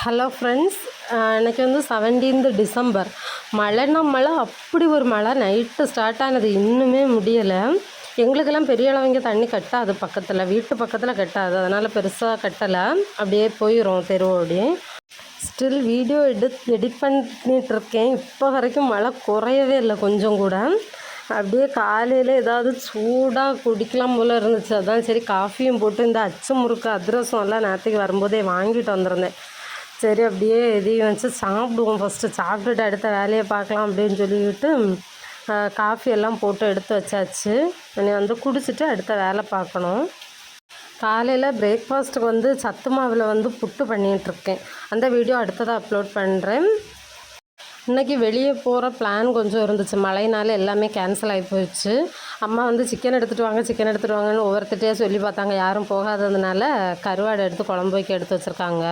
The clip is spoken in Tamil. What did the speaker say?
ஹலோ ஃப்ரெண்ட்ஸ், எனக்கு வந்து 17th டிசம்பர் மழைன்னா மழை, அப்படி ஒரு மழை. நைட்டு ஸ்டார்ட் ஆனது இன்னுமே முடியலை. எங்களுக்கெல்லாம் பெரிய அளவுங்க தண்ணி கட்டாது, பக்கத்தில் வீட்டு பக்கத்தில் கட்டாது, அதனால் பெருசாக கட்டலை, அப்படியே போயிடும் தெருவோடி. ஸ்டில் வீடியோ எடிட் பண்ணிகிட்ருக்கேன். இப்போ வரைக்கும் மழை குறையவே இல்லை கொஞ்சம் கூட. அப்படியே காலையில் ஏதாவது சூடாக குடிக்கலாம் போல் இருந்துச்சு. அதான் சரி காஃபியும் போட்டு இந்த அச்சு முறுக்கு அதிரசம் எல்லாம் நேற்றுக்கு வரும்போதே வாங்கிட்டு வந்திருந்தேன். சரி அப்படியே எதையும் வச்சு சாப்பிடுவோம், ஃபஸ்ட்டு சாப்பிட்டுட்டு அடுத்த வேலையை பார்க்கலாம் அப்படின்னு சொல்லிக்கிட்டு காஃபி எல்லாம் போட்டு எடுத்து வச்சாச்சு. இனி வந்து குடிச்சிட்டு அடுத்த வேலை பார்க்கணும். காலையில் பிரேக்ஃபாஸ்ட்டுக்கு வந்து சத்து மாவில் வந்து புட்டு பண்ணிகிட்ருக்கேன். அந்த வீடியோ அடுத்ததாக அப்லோட் பண்ணுறேன். இன்றைக்கி வெளியே போகிற பிளான் கொஞ்சம் இருந்துச்சு, மழைனால எல்லாமே கேன்சல் ஆகி போயிடுச்சு. அம்மா வந்து சிக்கன் எடுத்துகிட்டு வாங்கன்னு ஒவ்வொருத்திட்டே சொல்லி பார்த்தாங்க. யாரும் போகாததுனால கருவாடு எடுத்து குழம்பு வைக்க எடுத்து வச்சுருக்காங்க.